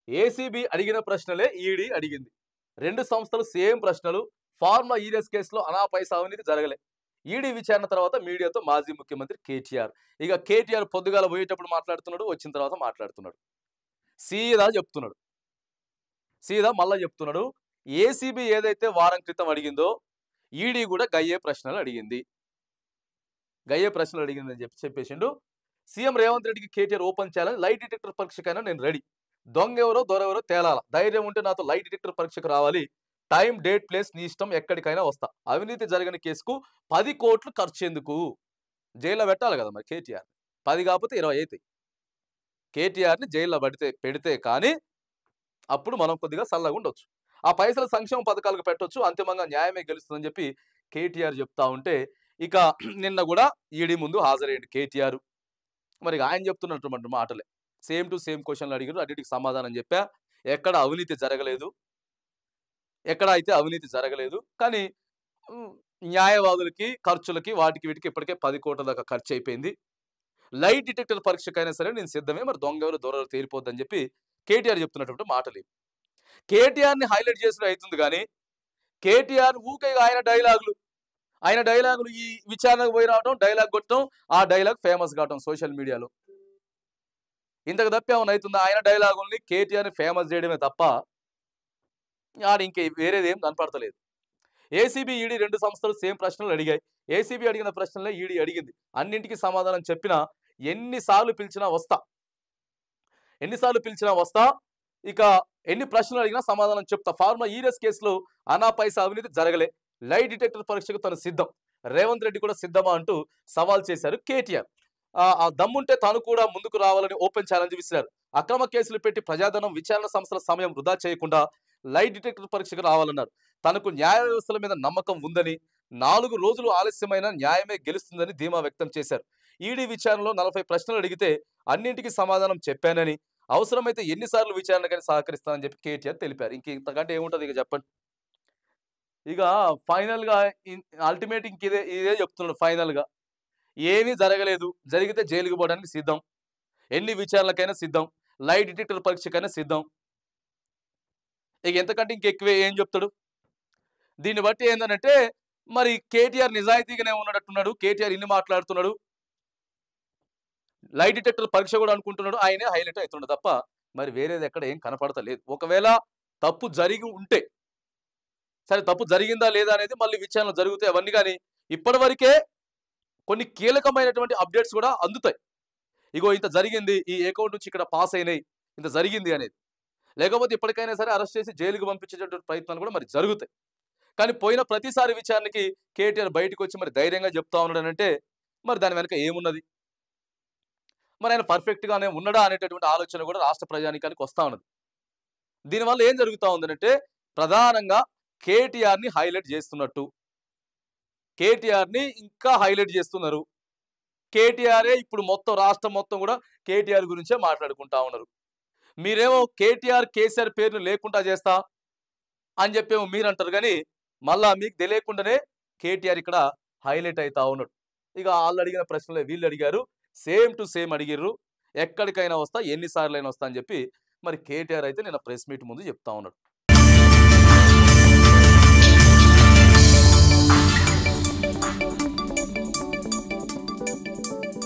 ACB అడిగిన ప్రశ్నలే ED అడిగింది. 2 సంస్థలు సేమ్ ప్రశ్నలు. ఫార్మా ఈరియస్ కేసులో అనాపైసా అవినీతి జరగలే. ఈడీ విచారణ తర్వాత మీడియాతో మాజీ ముఖ్యమంత్రి కేటీఆర్. ఇక కేటీఆర్ పొద్దుగాల పోయేటప్పుడు మాట్లాడుతున్నాడు, వచ్చిన తర్వాత మాట్లాడుతున్నాడు. సీదా చెప్తున్నాడు. సీదా మళ్ళా చెప్తున్నాడు. ఏసీబీ ఏదైతే వారం క్రితం అడిగిందో ఈడీ కూడా గయ్యే ప్రశ్నలు అడిగింది. గయ్యే ప్రశ్నలు అడిగిందని చెప్పేసిండు. సీఎం రేవంత్ రెడ్డికి KTR open challenge. Light detector పరీక్షకైనా నేను రెడీ. దొంగెవరో దొరెవరో తేలాల. ధైర్యం ఉంటే నాతో లైట్ డిటెక్టర్ పరీక్షకు రావాలి. టైం, డేట్, ప్లేస్ నీ ఇష్టం, ఎక్కడికైనా వస్తా. అవినీతి జరిగిన కేసుకు 10 కోట్లు ఖర్చు ఎందుకు? జైల్లో పెట్టాలి కదా మరి కేటీఆర్. 10 కాకపోతే 20 అవుతాయి. కేటీఆర్ని జైల్లో పెడితే కానీ అప్పుడు మనం కొద్దిగా సల్లగా ఉండొచ్చు. ఆ పైసలు సంక్షేమ పథకాలకు పెట్టొచ్చు. అంతిమంగా న్యాయమే గెలుస్తుందని చెప్పి కేటీఆర్ చెప్తా ఉంటే ఇక నిన్న కూడా ఈడీ ముందు హాజరయ్యాడు కేటీఆర్. మరి ఆయన చెప్తున్నటువంటి మాటలే సేమ్ టు సేమ్ క్వశ్చన్లు అడిగారు. అన్నిటికి సమాధానం చెప్పా. ఎక్కడ అవినీతి జరగలేదు, ఎక్కడ అయితే అవినీతి జరగలేదు. కానీ న్యాయవాదులకి, ఖర్చులకి, వాటికి వీటికి ఇప్పటికే 10 కోట్ల దాకా ఖర్చు అయిపోయింది. లైట్ డిటెక్టర్ పరీక్షకైనా సరే నేను సిద్ధమే. మరి దొంగెవరు దొరలు తేలిపోద్దని చెప్పి కేటీఆర్ చెప్తున్నటువంటి మాటలు. కేటీఆర్ని హైలైట్ చేసిన అవుతుంది కానీ కేటీఆర్ ఊకే ఆయన డైలాగులు ఈ విచారణకు పోయి రావడం, డైలాగ్ కొట్టడం, ఆ డైలాగ్ ఫేమస్ కావడం సోషల్ మీడియాలో. ఇంతకు తప్ప ఏమైనా అవుతుందా? ఆయన డైలాగుల్ని కేటీఆర్ని ఫేమస్ చేయడమే తప్ప ఆడ ఇంకే వేరేది ఏం కనపడతలేదు. ఏసీబీ, ఈడీ 2 సంస్థలు సేమ్ ప్రశ్నలు అడిగాయి. ఏసీబీ అడిగిన ప్రశ్నలే ఈడీ అడిగింది. అన్నింటికి సమాధానం చెప్పినా ఎన్నిసార్లు పిలిచినా వస్తా. ఇక ఎన్ని ప్రశ్నలు అడిగినా సమాధానం చెప్తా. ఫార్మా ఈరియస్ కేసులో అనాపైసా అవినీతి జరగలే. లైట్ డిటెక్టర్ పరీక్షకు తను సిద్ధం. రేవంత్ రెడ్డి కూడా సిద్ధమా అంటూ సవాల్ చేశారు కేటీఆర్. ఆ దమ్ముంటే తాను కూడా ముందుకు రావాలని ఓపెన్ ఛాలెంజ్ విసిరారు. అక్రమ కేసులు పెట్టి ప్రజాధనం, విచారణ సంస్థల సమయం వృధా చేయకుండా లైట్ డిటెక్టర్ పరీక్షకు రావాలన్నారు. తనకు న్యాయ వ్యవస్థల మీద నమ్మకం ఉందని, 4 రోజులు ఆలస్యమైన న్యాయమే గెలుస్తుందని ధీమా వ్యక్తం చేశారు. ఈడీ విచారణలో 40 ప్రశ్నలు అడిగితే అన్నింటికి సమాధానం చెప్పానని, అవసరమైతే ఎన్నిసార్లు విచారణకని సహకరిస్తానని చెప్పి కేటీఆర్ తెలిపారు. ఇంతకంటే ఏముంటది ఇక చెప్పండి. ఇక ఫైనల్ గా అల్టిమేట్ ఇదే చెప్తున్నాడు. ఫైనల్ గా ఏమీ జరగలేదు, జరిగితే జైలుకు పోవడానికి సిద్ధం, ఎన్ని విచారణలకైనా సిద్ధం, లైట్ డిటెక్టర్ పరీక్షకైనా సిద్ధం. ఇక ఎంతకంటే ఇంకెక్కువే ఏం చెప్తాడు? దీన్ని బట్టి ఏంటంటే మరి కేటీఆర్ నిజాయితీగానే ఉన్నట్టున్నాడు. కేటీఆర్ ఇన్ని మాట్లాడుతున్నాడు, లైట్ డిటెక్టర్ పరీక్ష కూడా అనుకుంటున్నాడు. ఆయనే హైలైట్ అవుతున్నాడు తప్ప మరి వేరేది ఎక్కడ ఏం కనపడతలేదు. ఒకవేళ తప్పు జరిగి ఉంటే సరే, తప్పు జరిగిందా లేదా అనేది మళ్ళీ విచారణ జరుగుతాయి అవన్నీ. కానీ ఇప్పటి వరకే కొన్ని కీలకమైనటువంటి అప్డేట్స్ కూడా అందుతాయి. ఇగో ఇంత జరిగింది, ఈ అకౌంట్ నుంచి ఇక్కడ పాస్ అయినాయి, ఇంత జరిగింది అనేది. లేకపోతే ఇప్పటికైనా సరే అరెస్ట్ చేసి జైలుకు పంపించేటువంటి ప్రయత్నాలు కూడా మరి జరుగుతాయి. కానీ పోయిన ప్రతిసారి విచారణకి కేటీఆర్ బయటకు వచ్చి మరి ధైర్యంగా చెప్తా ఉన్నాడు అంటే మరి దాని వెనక ఏమున్నది? మరి ఆయన పర్ఫెక్ట్ గానే ఉన్నాడా అనేటటువంటి ఆలోచన కూడా రాష్ట్ర ప్రజానికానికి వస్తా ఉన్నది. దీనివల్ల ఏం జరుగుతా ఉందంటే ప్రధానంగా కేటీఆర్ని హైలైట్ చేస్తున్నట్టు, కేటీఆర్ని ఇంకా హైలైట్ చేస్తున్నారు. కేటీఆరే ఇప్పుడు మొత్తం రాష్ట్రం మొత్తం కూడా కేటీఆర్ గురించే మాట్లాడుకుంటా ఉన్నారు. మీరేమో కేటీఆర్, కేసీఆర్ పేరును లేకుండా చేస్తా అని చెప్పేమో మీరు అంటారు. కానీ మళ్ళా మీకు తెలియకుండానే కేటీఆర్ ఇక్కడ హైలైట్ అవుతా ఉన్నాడు. ఇక వాళ్ళు అడిగిన ప్రశ్నలే వీళ్ళు అడిగారు. సేమ్ టు సేమ్ అడిగిర్రు. ఎక్కడికైనా వస్తా, ఎన్నిసార్లు అయినా వస్తా అని చెప్పి మరి కేటీఆర్ అయితే నిన్న ప్రెస్ మీట్ ముందు చెప్తా ఉన్నాడు.